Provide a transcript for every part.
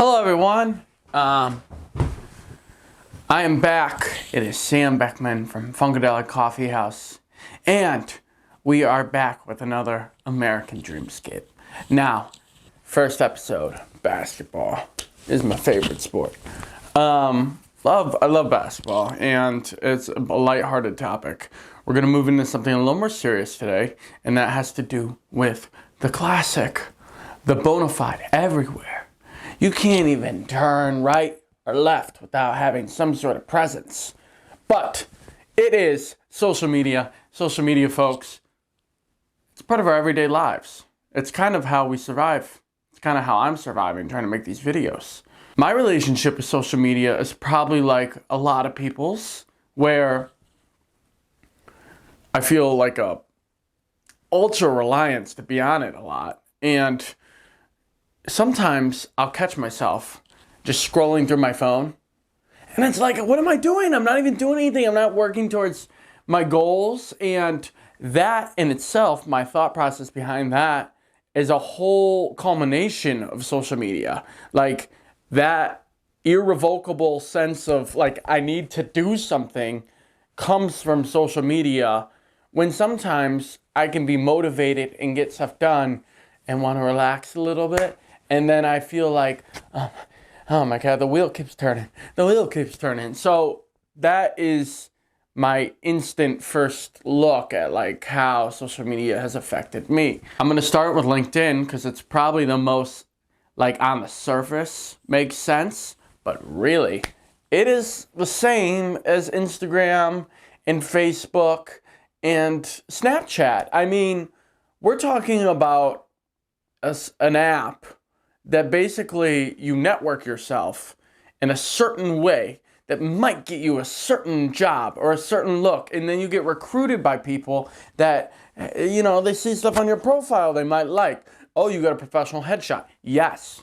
Hello everyone, I am back. It is Sam Beckman from Funkadelic Coffee House, and we are back with another American Dreamscape. Now, first episode, basketball is my favorite sport. I love basketball, and it's a lighthearted topic. We're gonna move into something a little more serious today, and that has to do with the classic, the bona fide, everywhere. You can't even turn right or left without having some sort of presence. But it is social media. Social media, folks, it's part of our everyday lives. It's kind of how we survive. It's kind of how I'm surviving, trying to make these videos. My relationship with social media is probably like a lot of people's, where I feel like a ultra reliance to be on it a lot. And sometimes I'll catch myself just scrolling through my phone, and it's like, what am I doing? I'm not even doing anything. I'm not working towards my goals. And that in itself, my thought process behind that is a whole culmination of social media. Like that irrevocable sense of like, I need to do something comes from social media, when sometimes I can be motivated and get stuff done and want to relax a little bit. And then I feel like, oh my God, the wheel keeps turning. The wheel keeps turning. So that is my instant first look at like how social media has affected me. I'm going to start with LinkedIn because it's probably the most, like, on the surface makes sense. But really, it is the same as Instagram and Facebook and Snapchat. I mean, we're talking about an app that basically you network yourself in a certain way that might get you a certain job or a certain look, and then you get recruited by people that, you know, they see stuff on your profile they might like. Oh, you got a professional headshot. Yes.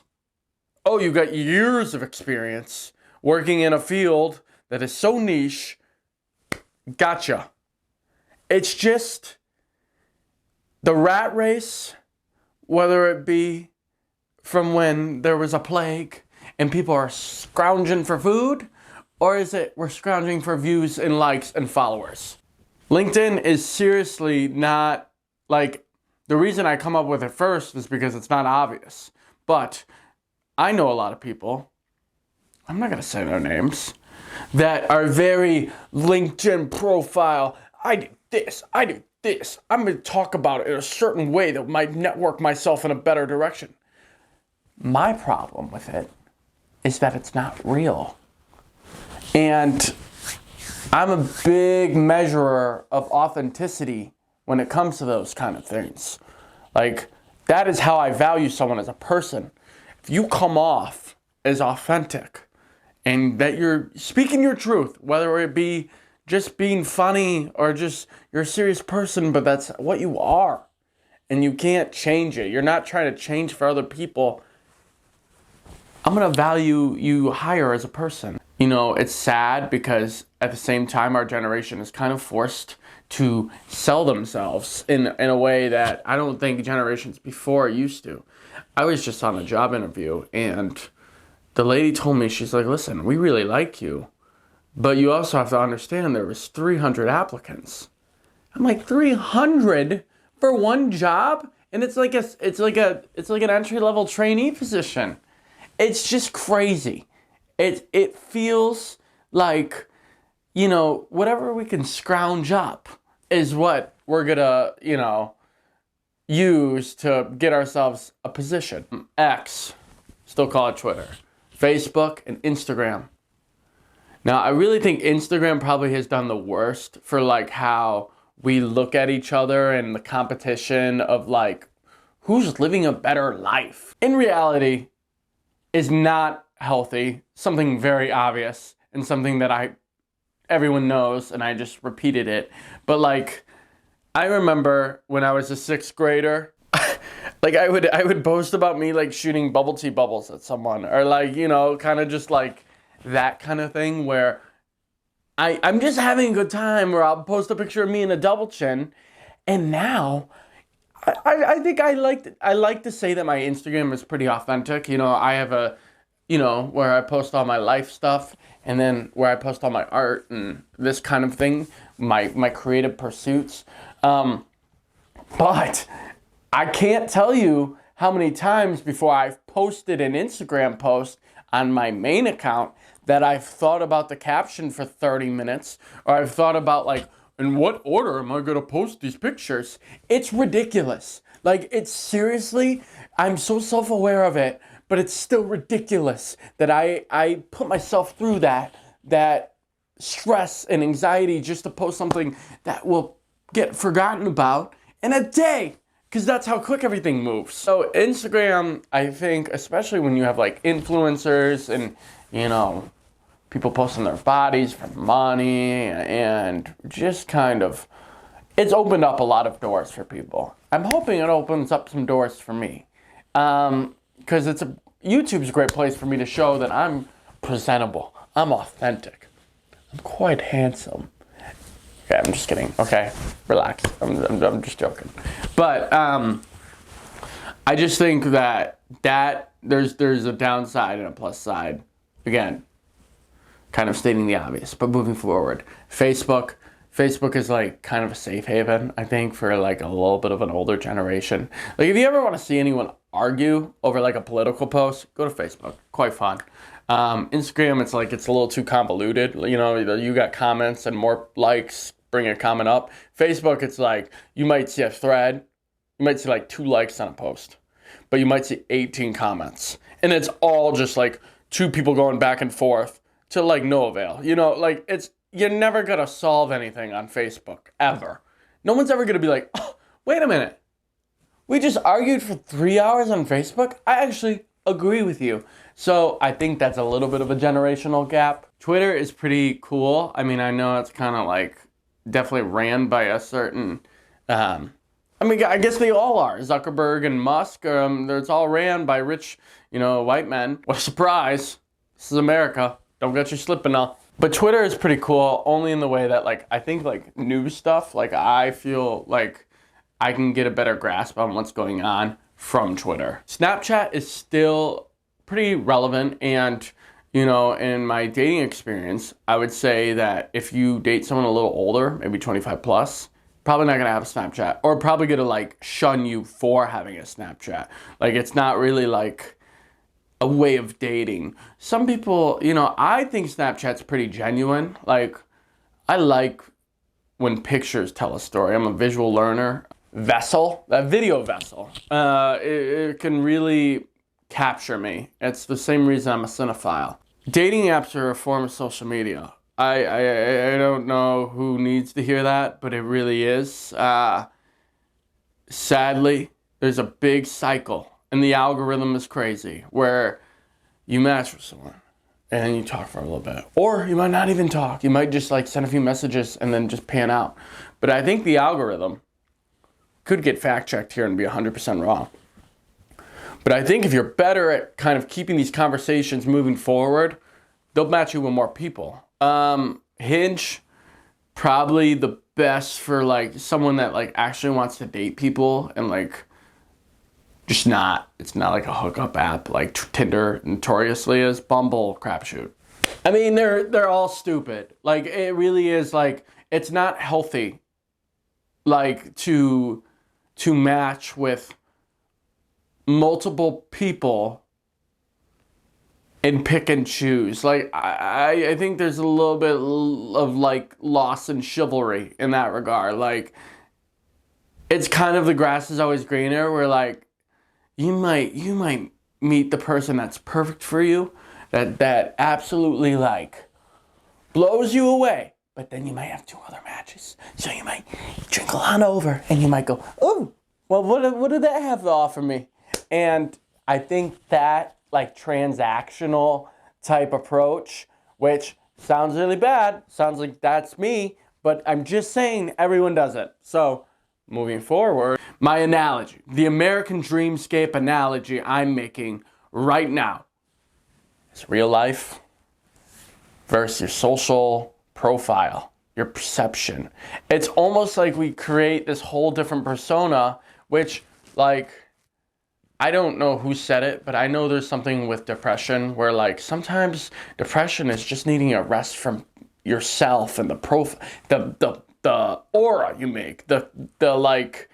Oh, you got years of experience working in a field that is so niche. Gotcha. It's just the rat race, whether it be from when there was a plague and people are scrounging for food, or is it we're scrounging for views and likes and followers? LinkedIn is seriously not, like, the reason I come up with it first is because it's not obvious. But I know a lot of people, I'm not going to say their names, that are very LinkedIn profile. I do this, I do this. I'm going to talk about it in a certain way that might network myself in a better direction. My problem with it is that it's not real. And I'm a big measurer of authenticity when it comes to those kind of things. Like, that is how I value someone as a person. If you come off as authentic and that you're speaking your truth, whether it be just being funny or just you're a serious person, but that's what you are and you can't change it. You're not trying to change for other people. I'm going to value you higher as a person. You know, it's sad because at the same time, our generation is kind of forced to sell themselves in a way that I don't think generations before used to. I was just on a job interview, and the lady told me, she's like, listen, we really like you, but you also have to understand there was 300 applicants. I'm like, 300 for one job? And it's like an entry-level trainee position. It's just crazy. It feels like, you know, whatever we can scrounge up is what we're gonna, you know, use to get ourselves a position. X, still call it Twitter, Facebook, and Instagram. Now, I really think Instagram probably has done the worst for like how we look at each other and the competition of like, who's living a better life? In reality, is not healthy, something very obvious, and something that everyone knows, and I just repeated it. But like, I remember when I was a 6th grader, like I would boast about me like shooting bubble tea bubbles at someone, or like, you know, kind of just like that kind of thing where I'm just having a good time, or I'll post a picture of me in a double chin. And now I think I like to say that my Instagram is pretty authentic. You know, I have where I post all my life stuff, and then where I post all my art and this kind of thing, my creative pursuits. But I can't tell you how many times before I've posted an Instagram post on my main account that I've thought about the caption for 30 minutes, or I've thought about like, in what order am I gonna post these pictures? It's ridiculous. Like, it's seriously, I'm so self-aware of it, but it's still ridiculous that I put myself through that stress and anxiety just to post something that will get forgotten about in a day, because that's how quick everything moves. So Instagram, I think, especially when you have like influencers and, people posting their bodies for money and just kind of, it's opened up a lot of doors for people. I'm hoping it opens up some doors for me. Because YouTube's a great place for me to show that I'm presentable. I'm authentic. I'm quite handsome. Okay, I'm just kidding. Okay, relax. I'm just joking. But I just think that there's a downside and a plus side. Again, kind of stating the obvious, but moving forward, Facebook is like kind of a safe haven, I think, for like a little bit of an older generation. Like, if you ever want to see anyone argue over like a political post, go to Facebook. Quite fun. Instagram, it's a little too convoluted. You got comments and more likes bring a comment up. Facebook, it's like you might see a thread, you might see like 2 likes on a post, but you might see 18 comments, and it's all just like 2 people going back and forth to like no avail. You're never gonna solve anything on Facebook, ever. No one's ever gonna be like, oh, wait a minute, we just argued for 3 hours on Facebook? I actually agree with you. So I think that's a little bit of a generational gap. Twitter is pretty cool. I mean, I know it's kind of like definitely ran by a certain, I guess they all are. Zuckerberg and Musk, it's all ran by rich, white men. What a surprise. This is America. Don't get you slipping now. But Twitter is pretty cool, only in the way that, like, I think, like, news stuff, like, I feel like I can get a better grasp on what's going on from Twitter. Snapchat is still pretty relevant, and, in my dating experience, I would say that if you date someone a little older, maybe 25 plus, probably not gonna have a Snapchat, or probably gonna, like, shun you for having a Snapchat. Like, it's not really, like, a way of dating. Some people, I think Snapchat's pretty genuine. Like, I like when pictures tell a story. I'm a visual learner. That video vessel, it can really capture me. It's the same reason I'm a cinephile. Dating apps are a form of social media. I don't know who needs to hear that, but it really is. Sadly, there's a big cycle, and the algorithm is crazy, where you match with someone and then you talk for a little bit, or you might not even talk. You might just like send a few messages and then just pan out. But I think the algorithm could get fact checked here and be 100% wrong. But I think if you're better at kind of keeping these conversations moving forward, they'll match you with more people. Hinge, probably the best for like someone that like actually wants to date people and like it's not like a hookup app like Tinder notoriously is. Bumble, crapshoot. I mean, they're all stupid. Like, it really is, like, it's not healthy, like, to match with multiple people and pick and choose. Like, I think there's a little bit of like loss in chivalry in that regard. Like, it's kind of the grass is always greener, where like you might meet the person that's perfect for you, that absolutely like blows you away, but then you might have 2 other matches. So you might trickle on over and you might go, oh, well, what did that have to offer me? And I think that like transactional type approach, which sounds really bad, sounds like that's me, but I'm just saying everyone does it. So moving forward, my analogy, the American Dreamscape analogy I'm making right now, is real life versus your social profile, your perception. It's almost like we create this whole different persona, which like I don't know who said it, but I know there's something with depression where like sometimes depression is just needing a rest from yourself and the aura you make, the like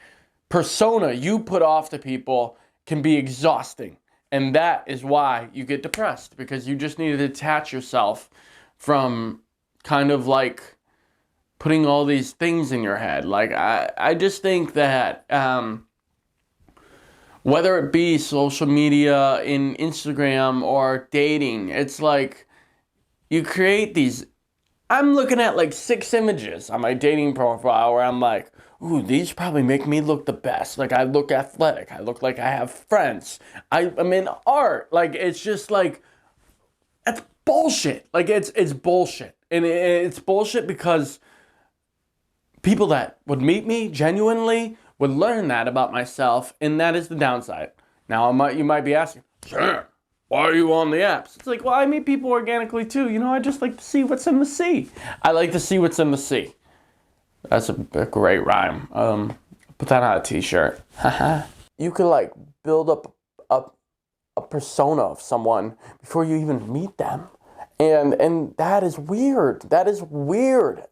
persona you put off to people can be exhausting. And that is why you get depressed, because you just need to detach yourself from kind of like putting all these things in your head. Like I just think that whether it be social media, in Instagram, or dating, it's like you create these. I'm looking at like 6 images on my dating profile where I'm like, ooh, these probably make me look the best. Like, I look athletic. I look like I have friends. I'm in art. Like, it's just like, that's bullshit. Like, it's bullshit. And it's bullshit because people that would meet me genuinely would learn that about myself, and that is the downside. Now, you might be asking, sure, why are you on the apps? It's like, well, I meet people organically too. You know, I just like to see what's in the sea. I like to see what's in the sea. That's a great rhyme. Put that on a t-shirt. You could like build up a persona of someone before you even meet them. And that is weird. That is weird.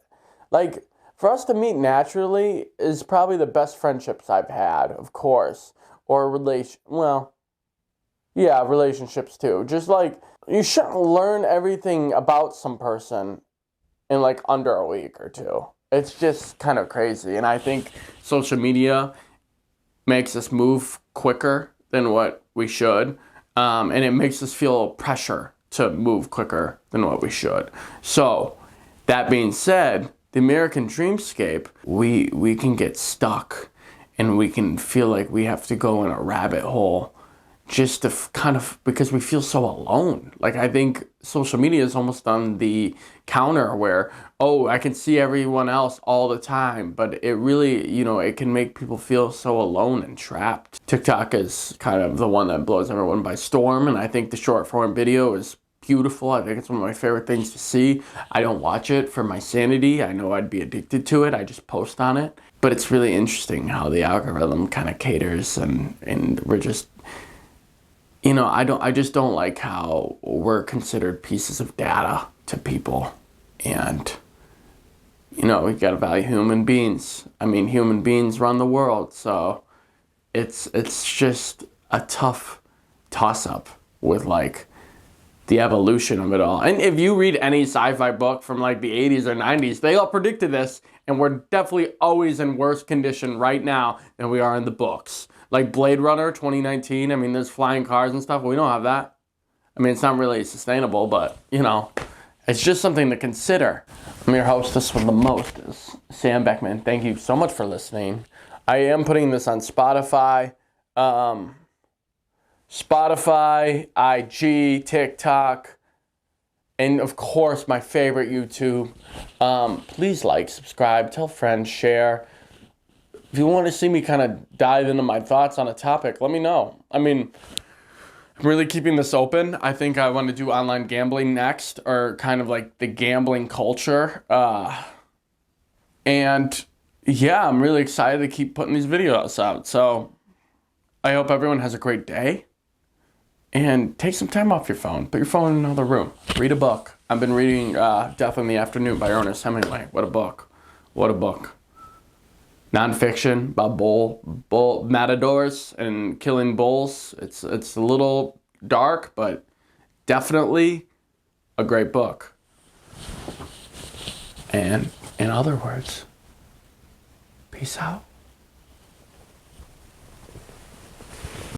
Like, for us to meet naturally is probably the best friendships I've had, of course. Or relationships too. Just like, you shouldn't learn everything about some person in like under a week or two. It's just kind of crazy. And I think social media makes us move quicker than what we should. And it makes us feel pressure to move quicker than what we should. So, that being said, the American dreamscape, we can get stuck and we can feel like we have to go in a rabbit hole just to kind of, because we feel so alone. Like, I think social media is almost on the counter where, oh, I can see everyone else all the time, but it really, it can make people feel so alone and trapped. TikTok is kind of the one that blows everyone by storm, and I think the short form video is beautiful. I think it's one of my favorite things to see. I don't watch it for my sanity. I know I'd be addicted to it. I just post on it. But it's really interesting how the algorithm kind of caters, and we're just, I just don't like how we're considered pieces of data to people. And, we gotta value human beings. I mean, human beings run the world, so it's just a tough toss-up with, like, the evolution of it all. And if you read any sci-fi book from, like, the 80s or 90s, they all predicted this, and we're definitely always in worse condition right now than we are in the books. Like Blade Runner 2019, I mean, there's flying cars and stuff, but we don't have that. I mean, it's not really sustainable, but, it's just something to consider. I'm your hostess with the most, is Sam Beckman. Thank you so much for listening. I am putting this on Spotify, IG, TikTok, and of course, my favorite, YouTube. Please like, subscribe, tell friends, share. If you want to see me kind of dive into my thoughts on a topic, let me know. I mean, I'm really keeping this open. I think I want to do online gambling next, or kind of like the gambling culture. And yeah, I'm really excited to keep putting these videos out. So I hope everyone has a great day. And take some time off your phone. Put your phone in another room. Read a book. I've been reading Death in the Afternoon by Ernest Hemingway. What a book. What a book. Nonfiction about bull matadors and killing bulls. It's a little dark, but definitely a great book. And in other words, peace out.